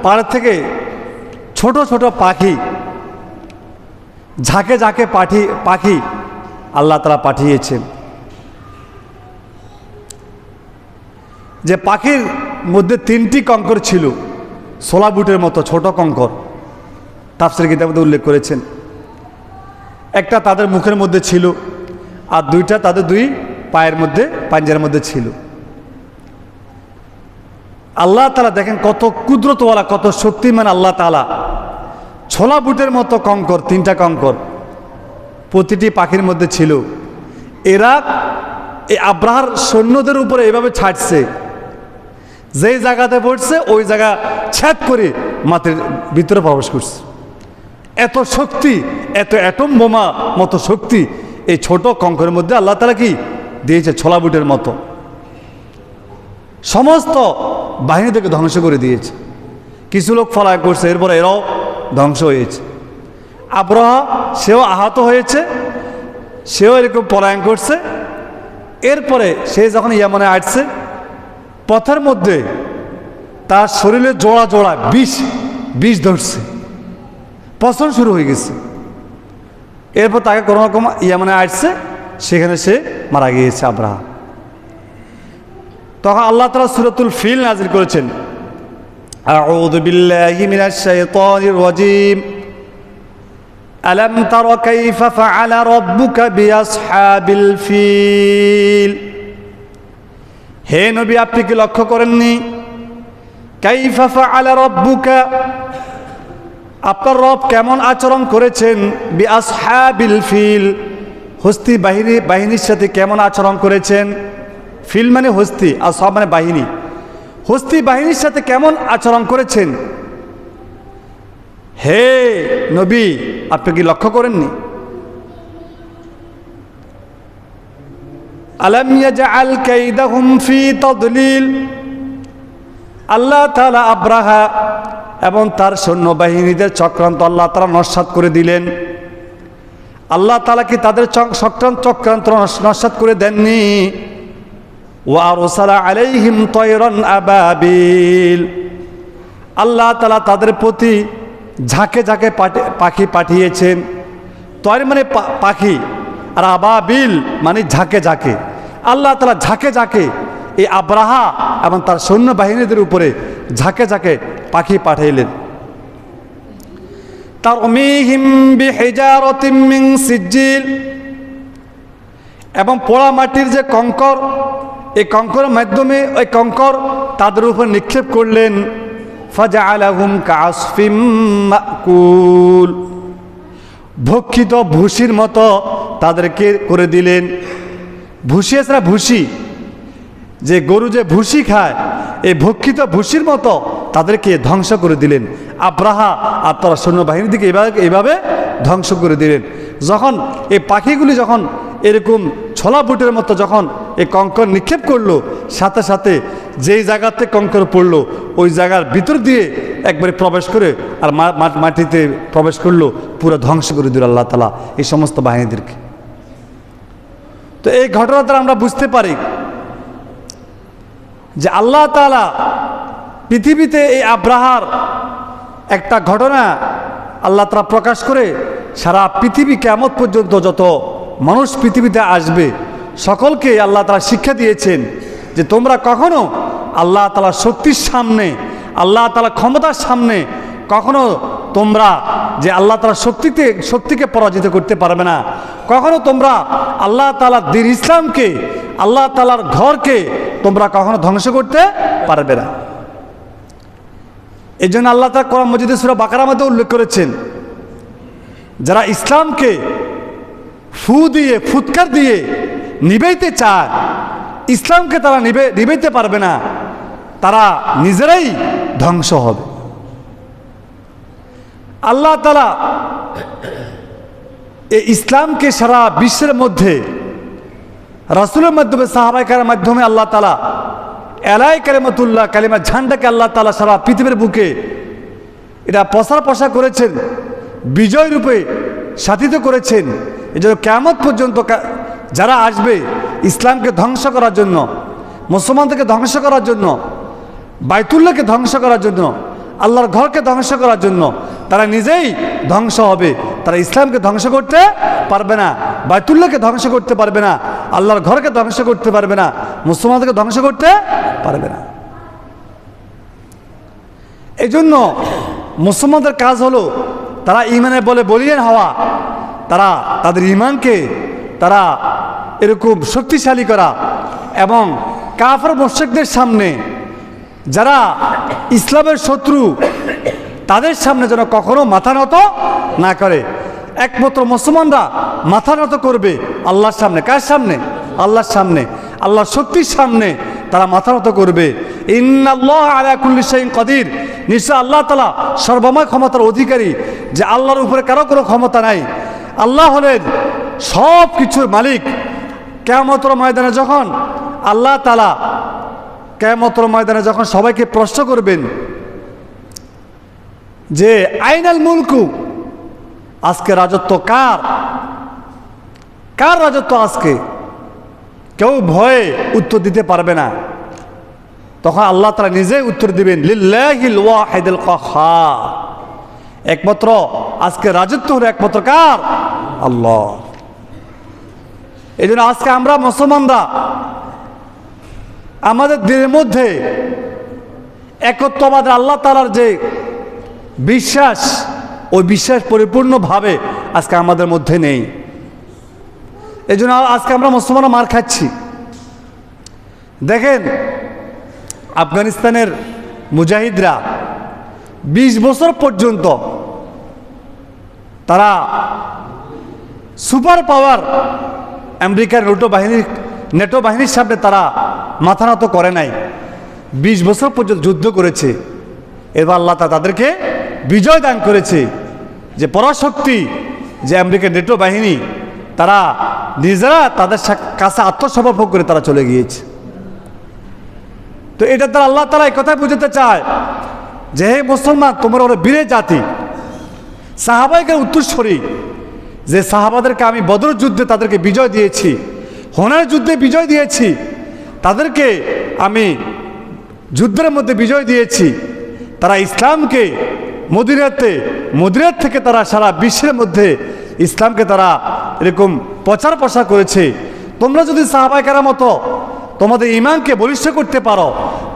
পাড় থেকে ছোট ছোট পাখি, ঝাঁকে ঝাঁকে পাখি আল্লাহ তাআলা পাঠিয়েছেন। যে পাখির মধ্যে 3টি কঙ্কর ছিল, সোলা বুটের মতো ছোট কঙ্কর, তাফসীর কিতাবে উল্লেখ করেছেন। একটা তাদের মুখের মধ্যে ছিল, আর 2টা তাদের 2 পায়ের মধ্যে, পাঞ্জার মধ্যে ছিল। আল্লাহ তাআলা দেখেন কত কুদরতওয়ালা, কত শক্তিমান আল্লাহ তাআলা। ছোলা বুটের মতো কঙ্কর, 3টা কঙ্কর প্রতিটি পাখির মধ্যে ছিল। এরা এই আব্রাহার সৈন্যদের উপরে এভাবে ছাড়ছে, যেই জায়গাতে পড়ছে ওই জায়গা ছেদ করে মাটির ভিতরে প্রবেশ করছে। এত শক্তি, এত অ্যাটম বোমা মতো শক্তি এই ছোট কঙ্করের মধ্যে আল্লাহ তাআলা কি দিয়েছে? ছোলা বুটের মতো। সমস্ত বাহিনীদেরকে ধ্বংস করে দিয়েছে। কিছু লোক পলায়ন করছে, এরপরে এরাও ধ্বংস হয়েছে। আব্রাহা সেও আহত হয়েছে, সেও এরকম পলায়ন করছে। এরপরে সে যখন ইয়ামানে আসছে, পথের মধ্যে তার শরীরে জোড়া জোড়া বিষ ধরছে, পচন শুরু হয়ে গেছে। এরপর তাকে কোনো রকম ইয়ামানে আসছে, সেখানে সে মারা গিয়েছে আব্রাহা। তখন আল্লাহ তাআলা সূরাতুল ফিল নাযিল করেছেন, আউযু বিল্লাহি মিনাশ শাইতানির রাজীম, আলাম তারা কাইফা ফাআলা রাব্বুকা বিআসহাবিল ফিল। হে নবী, আপনি কি লক্ষ্য করেননি? কাইফা ফাআলা রাব্বুকা, আপনার রব কেমন আচরণ করেছেন, বিআসহাবিল ফিল, হস্তি বাহিনীর সাথে কেমন আচরণ করেছেন। ফিল মানে হস্তি, আসহাব মানে বাহিনী। হস্তি বাহিনীর সাথে কেমন আচরণ করেছেন। হে নবী, আপনি কি লক্ষ্য করেননি? আলাম ইয়াজআল কাইদাহুম ফি তাদলিল, আল্লাহ তাআলা আব্রাহা এবং তার সৈন্যবাহিনীদের চক্রান্ত আল্লাহ তাআলা নস্যাৎ করে দিলেন। আল্লাহ তাআলা কি তাদের চক্রান্ত নস্যাৎ করে দেননি? ওয়া আরসালা আলাইহিম তায়রান আবাবিল, আল্লাহ তাআলা তাদের প্রতি ঝাঁকে ঝাঁকে পাখি পাঠিয়েছেন। তয়র মানে পাখি, আর আবাবিল মানে ঝাঁকে ঝাঁকে। আল্লাহ তাআলা ঝাঁকে ঝাঁকে এই আব্রাহা এবং তার সৈন্যবাহিনীদের উপরে ঝাঁকে ঝাঁকে পাখি পাঠাইলেন। তারমিহিম বিহিজারাতিম মিন সিজ্জিল, এবং পোড়া মাটির যে কঙ্কর, এই কঙ্করের মাধ্যমে ওই কঙ্কর তাদের উপর নিক্ষেপ করলেন। ফাজআলাহুম কাআসফিম মাকুল, ভক্ষিত ভুসির মতো তাদেরকে করে দিলেন। ভুসি এছাড়া ভুসি, যে গরু যে ভুসি খায়, এই ভক্ষিত ভুসির মতো তাদেরকে ধ্বংস করে দিলেন। আব্রাহা আর তার সৈন্যবাহিনীর দিকে এইভাবে ধ্বংস করে দিলেন। যখন এই পাখিগুলি যখন এরকম ছোলা বুটের মতো যখন এই কঙ্কর নিক্ষেপ করলো, সাথে সাথে যেই জায়গাতে কঙ্কর পড়লো ওই জায়গার ভিতর দিয়ে একবারে প্রবেশ করে আর মাটিতে প্রবেশ করলো, পুরো ধ্বংস করে দিল আল্লাহ তাআলা এই সমস্ত বাহিনীদেরকে। তো এই ঘটনা দ্বারা আমরা বুঝতে পারি যে আল্লাহ তাআলা পৃথিবীতে এই আব্রাহার একটা ঘটনা আল্লাহ তাআলা প্রকাশ করে সারা পৃথিবী কিয়ামত পর্যন্ত যত মানুষ পৃথিবীতে আসবে সকলকে আল্লাহ তাআলা শিক্ষা দিয়েছেন যে তোমরা কখনো আল্লাহ তাআলার শক্তির সামনে, আল্লাহ তাআলার ক্ষমতার সামনে কখনো তোমরা যে আল্লাহ তাআলার শক্তিকে পরাজিত করতে পারবে না। কখনো তোমরা আল্লাহ তাআলার দ্বীন ইসলামকে, আল্লাহ তাআলার ঘরকে তোমরা কখনো ধ্বংস করতে পারবে না। এই জন্য আল্লাহ তাআলা কোরআন মাজিদে সূরা বাকারার মধ্যে উল্লেখ করেছেন, যারা ইসলামকে ফু দিয়ে, ফুৎকার দিয়ে নিভাইতে চায়, ইসলামকে তারা নিভাইতে পারবে না, তারা নিজেরাই ধ্বংস হবে। আল্লাহ তাআলা এই ইসলামকে সারা বিশ্বের মধ্যে রাসূলের মাধ্যমে, সাহাবায়ে কেরামের মাধ্যমে আল্লাহ তাআলা এলাই কালিমাতুল্লাহ, কালিমা ঝান্ডাকে আল্লাহ তাআলা সারা পৃথিবীর বুকে এটা প্রসার করেছেন, বিজয় রূপে সাধিত করেছেন। এই জন্য কিয়ামত পর্যন্ত যারা আসবে ইসলামকে ধ্বংস করার জন্য, মুসলমানদেরকে ধ্বংস করার জন্য, বাইতুল্লাহকে ধ্বংস করার জন্য, আল্লাহর ঘরকে ধ্বংস করার জন্য, তারা নিজেই ধ্বংস হবে। তারা ইসলামকে ধ্বংস করতে পারবে না, বাইতুল্লাহকে ধ্বংস করতে পারবে না, আল্লাহর ঘরকে ধ্বংস করতে পারবে না, মুসলমানদেরকে ধ্বংস করতে পারবে না। এই জন্য মুসলমানদের কাজ হলো তারা ইমানের বলে বলিয়ান হওয়া, তারা তাদের ইমানকে তারা এরকম শক্তিশালী করা এবং কাফের মুশরিকদের সামনে, যারা ইসলামের শত্রু, তাদের সামনে যেন কখনো মাথা নত না করে। একমাত্র মুসলমানরা মাথা নত করবে আল্লাহর সামনে। কার সামনে? আল্লাহর সামনে, আল্লাহর শক্তির সামনে তারা মাথা নত করবে। ইন্নাল্লাহ আলা কুল্লি শাইইন কাদির, নিশ্চয় আল্লাহ তাআলা সর্বময় ক্ষমতার অধিকারী, যে আল্লাহর উপরে কারো কোনো ক্ষমতা নাই। আল্লাহ হলেন সব কিছুর মালিক। কিয়ামতের ময়দানে যখন আল্লাহ তাআলা কিয়ামতের ময়দানে যখন সবাইকে প্রশ্ন করবেন যে আইনাল মুলকু, আজকে রাজত্ব কার? কার রাজত্ব আজকে? কেউ ভয়ে উত্তর দিতে পারবে না। তখন আল্লাহ তাআলা নিজেই উত্তর দিবেন, লিল্লাহিল ওয়াহিদুল কাহ্হার, একমাত্র আজকে রাজত্ব হলো একমাত্র কার? আল্লাহ। এই জন্য আজকে আমরা মুসলমানরা আমাদের দিনের মধ্যে একত্ববাদ আল্লাহ তাআলার যে বিশ্বাস, ওই বিশ্বাস পরিপূর্ণভাবে আজকে আমাদের মধ্যে নেই। এই জন্য আজকে আমরা মুসলমানরা মার খাচ্ছি। দেখেন আফগানিস্তানের মুজাহিদরা 20 বছর পর্যন্ত তারা সুপার পাওয়ার আমেরিকার নেটো বাহিনীর সামনে তারা মাথা নত করে নাই। 20 বছর পর্যন্ত যুদ্ধ করেছে। এবার আল্লাহ তাদেরকে বিজয় দান করেছে, যে পরাশক্তি যে আমেরিকার নেটো বাহিনী, তারা নিজেরা তাদের কাছে আত্মসমর্পণ করে তারা চলে গিয়েছে। তো এটা দ্বারা আল্লাহ তাআলা এই কথাই বুঝাতে চায় যে হে মুসলমান, তোমরা ওরা বীরের জাতি, সাহাবায়ে উত্তরসূরি, যে সাহাবাদেরকে আমি বদর যুদ্ধে তাদেরকে বিজয় দিয়েছি, হুনাইন যুদ্ধে বিজয় দিয়েছি, তাদেরকে আমি যুদ্ধের মধ্যে বিজয় দিয়েছি। তারা ইসলামকে মদিনার থেকে তারা সারা বিশ্বের মধ্যে ইসলামকে তারা এরকম প্রচার প্রসার করেছে। তোমরা যদি সাহাবায়ে কেরামের মতো তোমাদের ঈমানকে বলিষ্ঠ করতে পারো,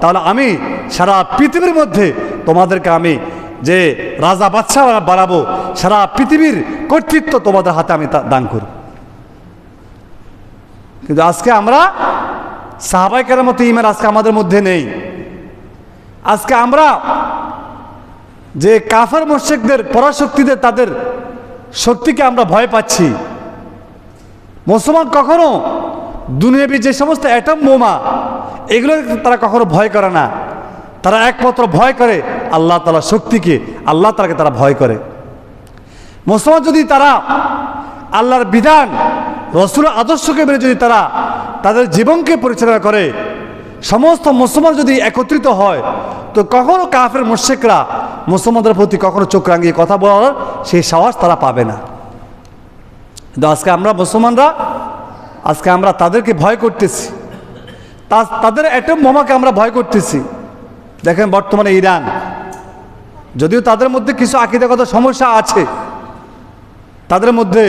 তাহলে আমি সারা পৃথিবীর মধ্যে তোমাদেরকে আমি যে রাজা বাদশাহ বানাবো, সারা পৃথিবীর কর্তৃত্ব তোমাদের হাতে আমি দান করব। কিন্তু আজকে আমরা সাহাবায়ে কেরামের মতো ঈমান আজকে আমাদের মধ্যে নেই। আজকে আমরা যে কাফের মুশরিকদের, পরাশক্তিদের, তাদের শক্তিকে আমরা ভয় পাচ্ছি। মুসলমান কখনো দুনিয়াবী যে সমস্ত অ্যাটম বোমা, এগুলো তারা কখনো ভয় করে না। তারা একমাত্র ভয় করে আল্লাহ তাআলার শক্তিকে, আল্লাহ তাআলাকে তারা ভয় করে। মুসলমান যদি তারা আল্লাহর বিধান রসুলের আদর্শকে মেনে যদি তারা তাদের জীবনকে পরিচালনা করে, সমস্ত মুসলমান যদি একত্রিত হয়, তো কখনো কাফের মুশরিকরা মুসলমানদের প্রতি কখনো চোখ রাঙিয়ে কথা বলার সেই সাহস তারা পাবে না। কিন্তু আজকে আমরা মুসলমানরা আজকে আমরা তাদেরকে ভয় করতেছি, তাদের অ্যাটম বোমাকে আমরা ভয় করতেছি। দেখেন বর্তমানে ইরান, যদিও তাদের মধ্যে কিছু আকীদাগত সমস্যা আছে তাদের মধ্যে,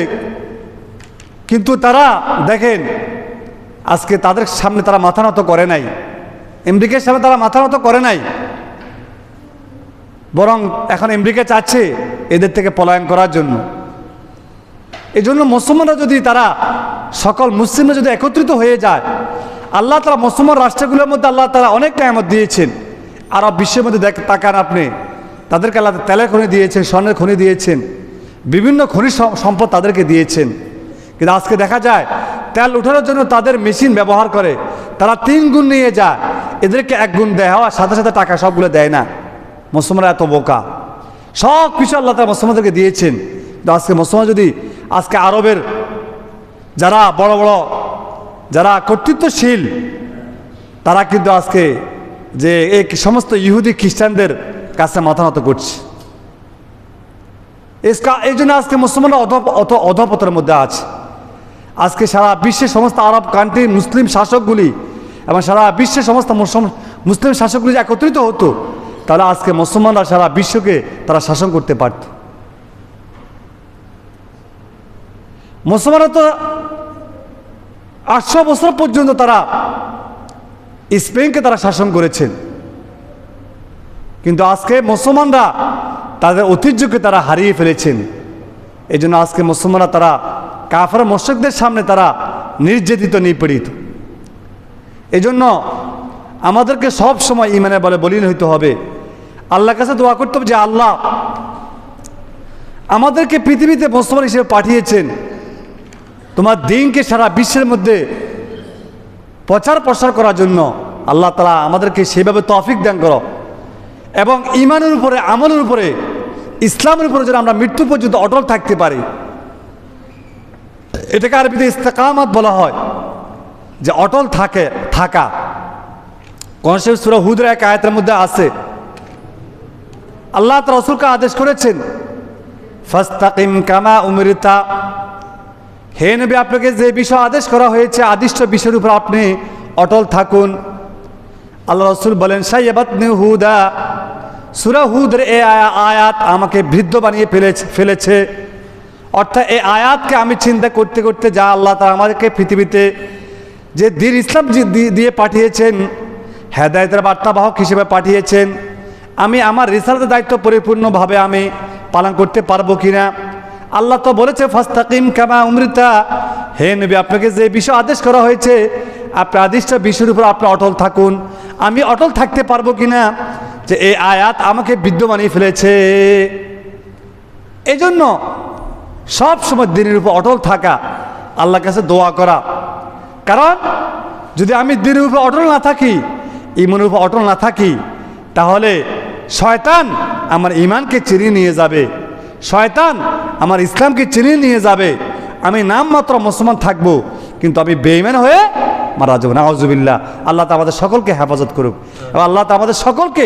কিন্তু তারা দেখেন আজকে তাদের সামনে তারা মাথা নত করে নাই, আমেরিকার সামনে তারা মাথা নত করে নাই, বরং এখন আমেরিকা চাচ্ছে এদের থেকে পলায়ন করার জন্য। এই জন্য মুসলমানরা যদি তারা সকল মুসলিমরা যদি একত্রিত হয়ে যায়, আল্লাহ তাআলা মুসলমান রাষ্ট্রগুলোর মধ্যে আল্লাহ তাআলা অনেক নিয়ামত দিয়েছেন। আরব বিশ্বের মধ্যে তাকান আপনি, তাদেরকে আল্লাহ তেলের খনি দিয়েছেন, স্বর্ণের খনি দিয়েছেন, বিভিন্ন খনিজ সম্পদ তাদেরকে দিয়েছেন। কিন্তু আজকে দেখা যায় তেল উঠানোর জন্য তাদের মেশিন ব্যবহার করে, তারা 3 গুণ নিয়ে যায়, এদেরকে 1 গুণ দেয়, হওয়ার সাথে সাথে টাকা সবগুলো দেয় না। মুসলমানরা এত বোকা, সব কিছু আল্লাহ তাআলা মুসলমানদেরকে দিয়েছেন। কিন্তু আজকে মুসলমান যদি আজকে আরবের যারা বড় বড় যারা কর্তৃত্বশীল, তারা কিন্তু আজকে যে এই সমস্ত ইহুদি খ্রিস্টানদের কাছে মাথা নত করছে। এই জন্য আজকে মুসলমানরা অধপতনের মধ্যে আছে। আজকে সারা বিশ্বের সমস্ত আরব কান্ট্রির মুসলিম শাসকগুলি এবং সারা বিশ্বের সমস্ত মুসলিম শাসকগুলি যে একত্রিত হতো, তাহলে আজকে মুসলমানরা সারা বিশ্বকে তারা শাসন করতে পারত। মুসলমানরা তো 800 বছর পর্যন্ত তারা স্পেনকে তারা শাসন করেছেন, কিন্তু আজকে মুসলমানরা তাদের ঐতিহ্যকে তারা হারিয়ে ফেলেছেন। এই জন্য আজকে মুসলমানরা তারা কাফের মুশরিকদের সামনে তারা নির্যাতিত, নিপীড়িত। এই জন্য আমাদেরকে সব সময় ঈমানের বলে বলীন হইতে হবে, আল্লাহর কাছে দোয়া করতে হবে যে আল্লাহ আমাদেরকে পৃথিবীতে মুসলমান হিসেবে পাঠিয়েছেন, তোমার দ্বীনকে সারা বিশ্বের মধ্যে প্রচার প্রসার করার জন্য। আল্লাহ তাআলা আমাদেরকে সেভাবে তৌফিক দান করো, এবং ঈমানের উপরে, আমলের উপরে, ইসলামের উপরে যেন আমরা মৃত্যু পর্যন্ত অটল থাকতে পারি। এটাকে আরবিতে ইস্তেকামাত বলা হয়, যে অটল থাকা। কোরআন শরীফ সূরা হুদের 1 আয়াতের মধ্যে আছে, আল্লাহ তাআলা রাসূলকে আদেশ করেছেন, ফাস্তাকিম কামা উমিরতা, হে নবী আপনাকে যে বিষয় আদেশ করা হয়েছে আদিষ্ট বিষয়ের উপর আপনি অটল থাকুন। আল্লাহ রাসূল বলেন, শাইয়াবাতনি হুদা, সূরা হুদের এই আয়াত আমাকে বৃদ্ধ বানিয়ে ফেলেছে। অর্থাৎ এই আয়াতকে আমি চিন্তা করতে করতে, যা আল্লাহ তাআলা আমাদেরকে পৃথিবীতে যে দ্বীন ইসলাম দিয়ে পাঠিয়েছেন, হেদায়েতের বার্তাবাহক হিসেবে পাঠিয়েছেন, আমি আমার রিসালাতের দায়িত্ব পরিপূর্ণভাবে আমি পালন করতে পারবো কিনা। আল্লাহ তো বলেছে ফাস্তাকিম কামা উমরিতা, হে নবী আপনাকে যে বিষয় আদেশ করা হয়েছে আপনি আদিষ্ট বিষয়ের উপর আপনি অটল থাকুন। আমি অটল থাকতে পারবো কিনা, যে এই আয়াত আমাকে বৃদ্ধ বানিয়ে ফেলেছে। এই জন্য সব সময় দ্বীনের উপর অটল থাকা, আল্লাহর কাছে দোয়া করা। কারণ যদি আমি দ্বীনের উপর অটল না থাকি, ঈমানের উপর অটল না থাকি, তাহলে শয়তান আমার ঈমানকে চিনিয়ে নিয়ে যাবে, শয়তান আমার ইসলামকে চিনিয়ে নিয়ে যাবে। আমি নামমাত্র মুসলমান থাকবো, কিন্তু আমি বেঈমান হয়ে মারা যাবো, নাউজুবিল্লাহ। আল্লাহ তাআলা আমাদের সকলকে হেফাজত করুক, এবং আল্লাহ তাআলা আমাদের সকলকে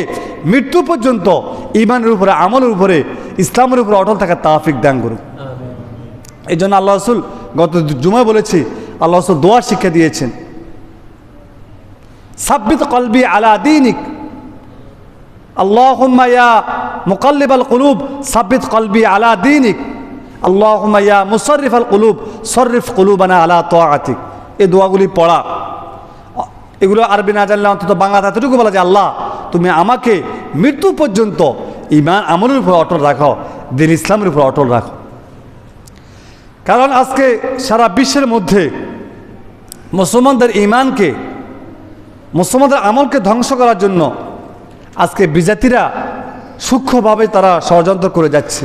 মৃত্যু পর্যন্ত ঈমানের উপরে, আমলের উপরে, ইসলামের উপরে অটল থাকার তৌফিক দান করুক। এই জন্য আল্লাহ রাসূল গত জুমায় বলেছি, আল্লাহ রাসূল দোয়া শিক্ষা দিয়েছেন, সাব্বিত কলবি আলা দীনিক, আল্লাহুম্মা ইয়া মুকাল্লিবাল কুলুব সাব্বিত কলবি আলা দীনিক, আল্লাহুম্মা ইয়া মুসাররিফাল কুলুব সররিফ কুলুবানা আলা তাআতিক। এই দোয়াগুলি পড়া, এগুলো আরবি না জানলে অন্তত বাংলা এতটুকু বলা যে আল্লাহ তুমি আমাকে মৃত্যু পর্যন্ত ঈমান আমলের উপর অটল রাখো, দ্বীন ইসলামের উপর অটল রাখো। কারণ আজকে সারা বিশ্বের মধ্যে মুসলমানদের ঈমানকে, মুসলমানদের আমলকে ধ্বংস করার জন্য আজকে বিজাতিরা সূক্ষ্মভাবে তারা ষড়যন্ত্র করে যাচ্ছে,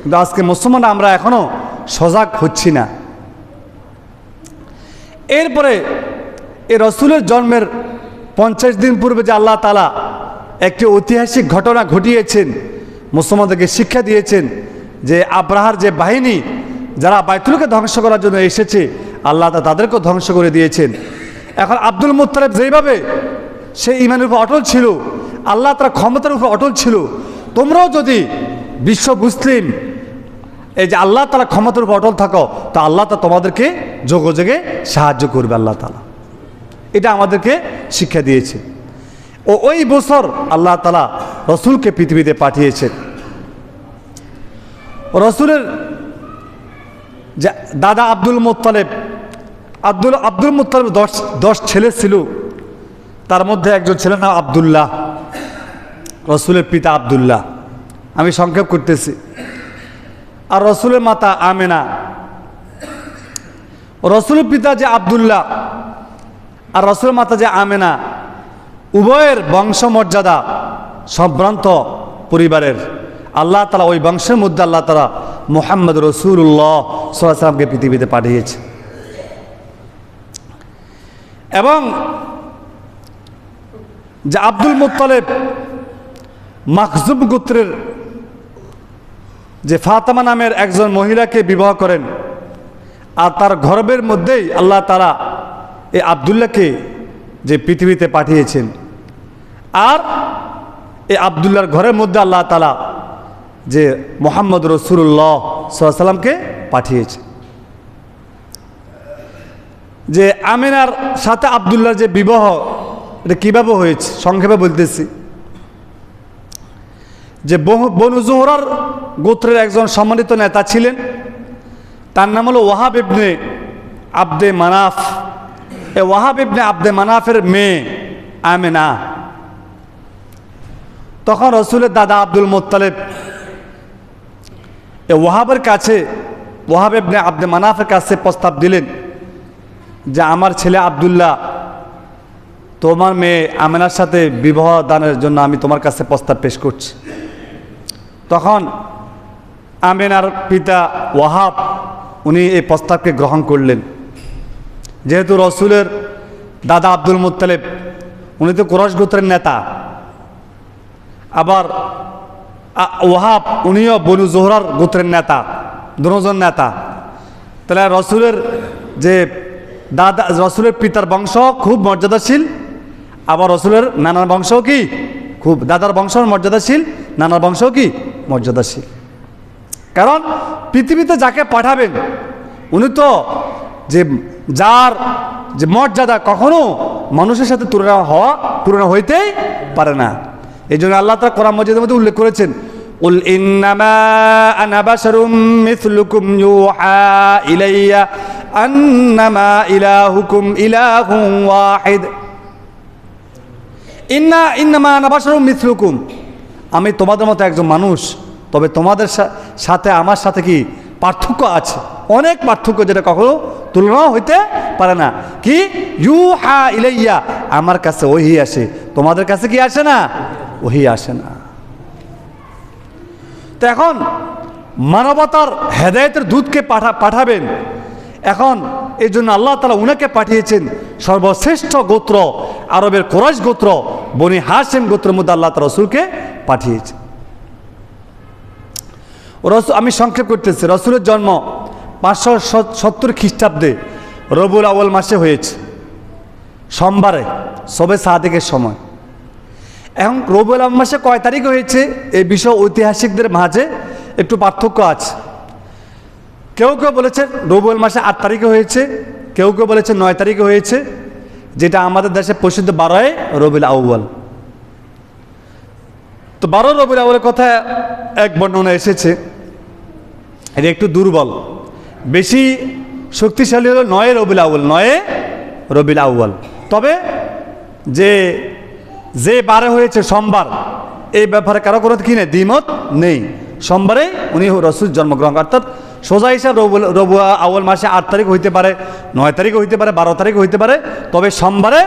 কিন্তু আজকে মুসলমানরা আমরা এখনো সজাগ হচ্ছি না। এরপরে এই রসুলের জন্মের 50 দিন পূর্বে যে আল্লাহ তাআলা একটি ঐতিহাসিক ঘটনা ঘটিয়েছেন, মুসলমানদেরকে শিক্ষা দিয়েছেন যে আব্রাহার যে বাহিনী যারা বাইতুলকে ধ্বংস করার জন্য এসেছে, আল্লাহ তাদেরকেও ধ্বংস করে দিয়েছেন। এখন আব্দুল মুত্তালিব যেইভাবে সে ঈমানের উপর অটল ছিল, আল্লাহ তার ক্ষমতার উপর অটল ছিল, তোমরাও যদি বিশ্ব মুসলিম এই যে আল্লাহ তাআলা ক্ষমতার উপর অটল থাকো, তো আল্লাহ তা তোমাদেরকে যোগে যোগে সাহায্য করবে আল্লাহ তাআলা। এটা আমাদেরকে শিক্ষা দিয়েছে। ওই বছর আল্লাহ তাআলা রসুলকে পৃথিবীতে পাঠিয়েছেন। রসুলের যে দাদা আব্দুল মুত্তালিব, আব্দুল মুত্তালিব 10 ছেলে ছিল, তার মধ্যে একজন ছিলেন নাম আব্দুল্লাহ, রসুলের পিতা আব্দুল্লাহ। আমি সংক্ষেপ করতেছি। আর রসুলের মাতা আমেনা। রসুলের পিতা যে আব্দুল্লাহ আর রসুলের মাতা যে আমেনা, উভয়ের বংশমর্যাদা সম্ভ্রান্ত পরিবারের। আল্লাহ তাআলা ওই বংশের মধ্যে আল্লাহ তাআলা মুহাম্মদ রাসূলুল্লাহ সাল্লাল্লাহু আলাইহি ওয়াসাল্লামকে পৃথিবীতে পাঠিয়েছে। এবং যে আব্দুল মুত্তালিব মাখজুম গোত্রের যে ফাতেমা নামের একজন মহিলাকে বিবাহ করেন, আর তার গর্ভের মধ্যেই আল্লাহ তাআলা এই আব্দুল্লাহকে যে পৃথিবীতে পাঠিয়েছেন। আর এই আব্দুল্লাহর ঘরের মধ্যে আল্লাহ তাআলা যে মুহাম্মদ রাসূলুল্লাহ সাল্লাল্লাহু আলাইহি ওয়াসাল্লামকে পাঠিয়েছে। যে আমিনার সাথে আব্দুল্লাহর যে বিবাহ, এটা কীভাবে হয়েছে সংক্ষেপে বলতেছি। যে বনু জোহরার গোত্রের একজন সম্মানিত নেতা ছিলেন, তার নাম হলো ওয়াহাব ইবনে আব্দে মানাফ। এই ওয়াহাব ইবনে আব্দে মানাফের মেয়ে আমেনা। তখন রসুলের দাদা আব্দুল মুত্তালিব ওয়াহাবের কাছে, ওয়াহাব ইবনে আব্দে মানাফের কাছে প্রস্তাব দিলেন যে আমার ছেলে আব্দুল্লাহ তোমার মেয়ে আমেনার সাথে বিবাহ দানের জন্য আমি তোমার কাছে প্রস্তাব পেশ করছি। তখন আমেনার পিতা ওয়াহাব উনি এই প্রস্তাবকে গ্রহণ করলেন। যেহেতু রসুলের দাদা আব্দুল মুত্তালিব উনি তো কুরাইশ গোত্রের নেতা, আবার ওয়াহাব উনিও বনু জোহরার গোত্রের নেতা, দুজন নেতা। তাহলে রসুলের যে দাদা, রসুলের পিতার বংশ খুব মর্যাদাশীল, আবার রসুলের নানার বংশও কি খুব, দাদার বংশ মর্যাদাশীল, নানার বংশও কি মর্যাদাশীল। কারণ পৃথিবীতে যাকে পাঠাবেন উনি তো যে যার যে মর্যাদা কখনো মানুষের সাথে তুলনা হইতেই পারে না। এই জন্য আল্লাহ তাআলা কোরআন মাজিদের মধ্যে উল্লেখ করেছেন, উল ইন্নামা আনা বাশারুম মিসলুকুম ইউহা ইলাইয়া আন্নামা ইলাহুকুম ইলাহুন ওয়াহিদ। ইন্নামা আনা বাশারুম মিসলুকুম, আমি তোমাদের মতো একজন মানুষ, তবে তোমাদের সাথে আমার সাথে কি পার্থক্য আছে, অনেক পার্থক্য, যেটা কখনো তুলনা হইতে পারে না। কি ইউহা ইলাইয়া, আমার কাছে ওহী আসে, তোমাদের কাছে কি আসে না, ওহী আসে না। তো এখন মানবতার হেদায়েতের দূতকে পাঠাবেন। এখন এই জন্য আল্লাহ তাআলা উনাকে পাঠিয়েছেন সর্বশ্রেষ্ঠ গোত্র আরবের কুরাইশ গোত্র বনি হাশিম গোত্রের মধ্যে আল্লাহ তাআলা রাসূলকে পাঠিয়েছেন। আমি সংক্ষেপ করতেছি। রসুলের জন্ম 570 খ্রিস্টাব্দে রবিউল আউয়াল মাসে হয়েছে, সোমবারে শবে সাদেকের সময়। এখন রবিউল আউয়াল মাসে কয় তারিখে হয়েছে এই বিষয় ঐতিহাসিকদের মাঝে একটু পার্থক্য আছে। কেউ কেউ বলেছে রবিউল মাসে 8 তারিখে হয়েছে, কেউ কেউ বলেছে 9 তারিখে হয়েছে, যেটা আমাদের দেশে প্রসিদ্ধ 12 রবিউল আউয়াল। তো 12 রবিউল আউয়ালের কথা এক বর্ণনা এসেছে, এটা একটু দুর্বল। বেশি শক্তিশালী হলো 9 রবিউল আউয়াল, 9 রবিউল আউয়াল। তবে যে 12 হয়েছে সোমবার, এই ব্যাপারে কারো কোনো কি নেই, দ্বিমত নেই। সোমবারে উনি রসুল জন্মগ্রহণ, অর্থাৎ সোজা হিসাব রবিউল আউয়াল মাসে 8 তারিখ হইতে পারে, 9 তারিখে হইতে পারে, 12 তারিখে হইতে পারে, তবে সোমবারে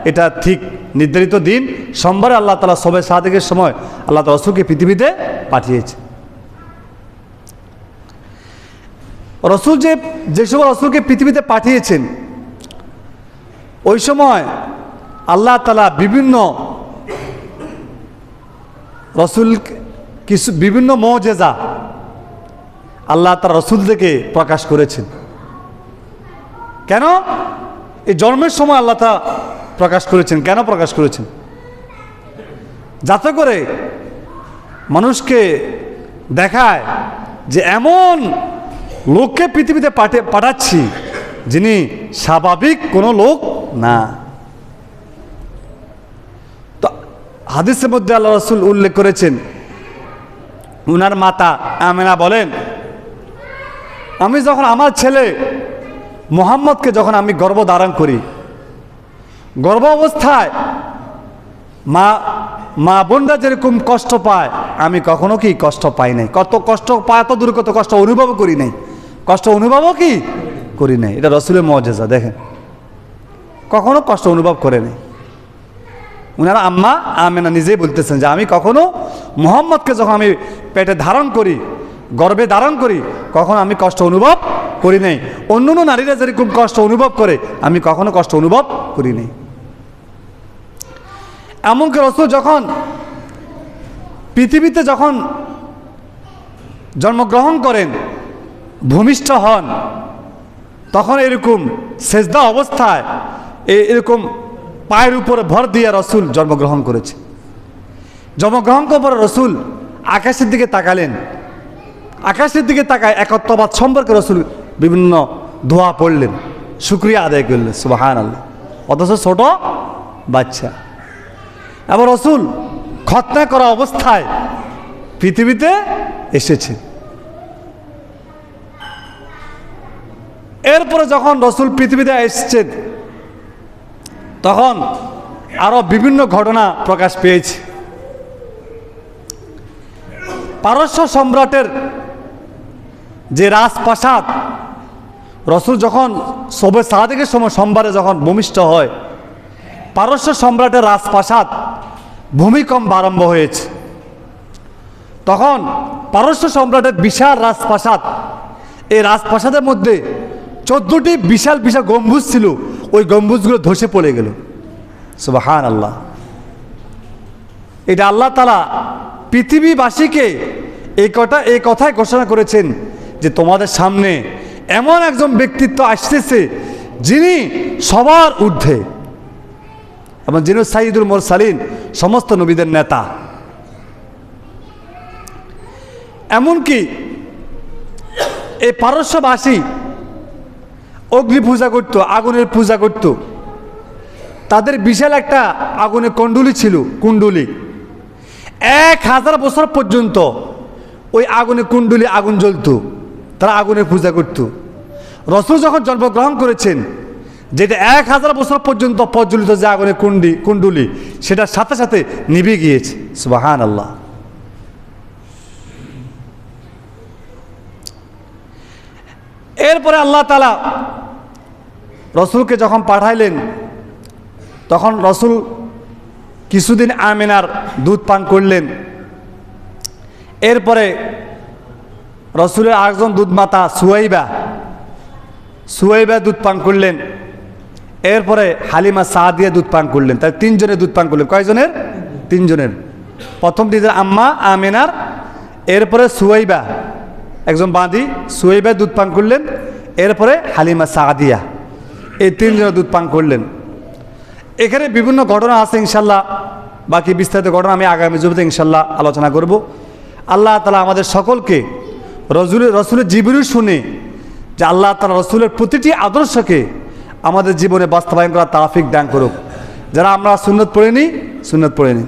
এটা ঠিক নির্ধারিত দিন। সোমবারে আল্লাহ তাআলা শবে সাদেকের সময় আল্লাহ তাআলা রসুলকে পৃথিবীতে পাঠিয়েছে। রসুল যে সময় রসুলকে পৃথিবীতে পাঠিয়েছেন, ওই সময় আল্লাহ তাআলা বিভিন্ন রসুল কিছু বিভিন্ন মুজিজা আল্লাহ তাআলা রসুল থেকে প্রকাশ করেছেন। কেন? এই জন্মের সময় আল্লাহ তা প্রকাশ করেছেন। কেন প্রকাশ করেছেন? যাতে করে মানুষকে দেখায় যে এমন লোককে পৃথিবীতে পাঠাচ্ছি যিনি স্বাভাবিক কোনো লোক না। তো হাদিসের মধ্যে আল্লাহ রাসূল উল্লেখ করেছেন, উনার মাতা আমেনা বলেন, আমি যখন আমার ছেলে মুহাম্মদকে যখন আমি গর্ভধারণ করি, গর্ভ অবস্থায় মা বোনরা যেরকম কষ্ট পায় আমি কখনো কি কষ্ট পাই নাই। কত কষ্ট পায় তো দূর, কত কষ্ট অনুভবও করি নাই, কষ্ট অনুভবও কি করি নাই। এটা রাসূলের মুআজিজা। দেখেন, কখনো কষ্ট অনুভব করে নাই। উনারা আম্মা আমেনা নিজেই বলতেছেন যে আমি কখনো মুহাম্মদকে যখন আমি পেটে ধারণ করি, গর্ভে ধারণ করি, কখনো আমি কষ্ট অনুভব করি নাই। অন্য অন্য নারীরা যেরকম কষ্ট অনুভব করে আমি কখনো কষ্ট অনুভব করি নাই। এমনকি রাসূল যখন পৃথিবীতে যখন জন্মগ্রহণ করেন, ভূমিষ্ঠ হন, তখন এরকম সেজদা অবস্থায় এরকম পায়ের উপরে ভর দিয়ে রাসূল জন্মগ্রহণ করেছে। জন্মগ্রহণ করার পর রাসূল আকাশের দিকে তাকালেন। আকাশের দিকে তাকায় একত্ববাদ সম্পর্কে রাসূল বিভিন্ন দোয়া পড়লেন, শুকরিয়া আদায় করলেন, সুবহানাল্লাহ। অথচ ছোট বাচ্চা। এবার রাসূল খতনা করা অবস্থায় পৃথিবীতে এসেছে। এরপরে যখন রাসূল পৃথিবীতে এসেছেন তখন আরো বিভিন্ন ঘটনা প্রকাশ পেয়েছে। পারস্য সম্রাটের যে রাজপ্রাসাদ, রাসূল যখন শবে সাদেকের সময় সোমবারে যখন ভূমিষ্ঠ হয়, পারস্য সম্রাটের রাজপ্রাসাদ ভূমিকম্প আরম্ভ হয়েছে। তখন পারস্য সম্রাটের বিশাল রাজপ্রাসাদ, এই রাজপ্রাসাদের মধ্যে 14টি বিশাল বিশাল গম্বুজ ছিল, ওই গম্বুজগুলো ধসে পড়ে গেল। সুবহানাল্লাহ। এটা আল্লাহ তাআলা পৃথিবীবাসীকে এই কথাই ঘোষণা করেছেন যে তোমাদের সামনে এমন একজন ব্যক্তিত্ব আসতেছে যিনি সবার ঊর্ধ্বে এবং যিনি সাইয়্যিদুল মুরসালিন, সমস্ত নবীদের নেতা। এমনকি এই পারস্যবাসী অগ্নি পূজা করত, আগুনের পূজা করত। তাদের বিশাল একটা আগুনের কুণ্ডলী ছিল, কুণ্ডলী 1000 বছর পর্যন্ত ওই আগুনের কুণ্ডলী আগুন জ্বলত, তারা আগুনের পূজা করত। রাসূল যখন জন্মগ্রহণ করেছেন, যেটা 1000 বছর পর্যন্ত প্রজ্বলিত যে আগুনের কুণ্ডলী, সেটার সাথে সাথে নিভে গিয়েছে। সুবহানাল্লাহ। এরপরে আল্লাহ তাআলা রাসূলকে যখন পাঠাইলেন, তখন রাসূল কিছুদিন আমিনার দুধ পান করলেন। এরপরে রাসূলের আরেকজন দুধ মাতা সুয়াইবা দুধ পান করলেন। এরপরে হালিমা সাদিয়া দুধ পান করলেন। তাই 3 জনের দুধ পান করলেন। কয়জনের? 3 জনের। প্রথম দিনের আম্মা আমিনার, এরপরে সুয়াইবা, একজন বাঁধি, সুয়াইবা দুধ পান করলেন। এরপরে হালিমা সাদিয়া, এই 3 জনের দুধ পান করলেন। এখানে বিভিন্ন ঘটনা আছে, ইনশাল্লাহ বাকি বিস্তারিত ঘটনা আমি আগামী জুমাতে ইনশাল্লাহ আলোচনা করব। আল্লাহ তাআলা আমাদের সকলকে রসুলের জীবনী শুনে যে আল্লাহ তাআলা রসুলের প্রতিটি আদর্শকে আমাদের জীবনে বাস্তবায়ন করার তৌফিক দান করুক। যারা আমরা সুন্নত পড়েনি, সুন্নত পড়েনি।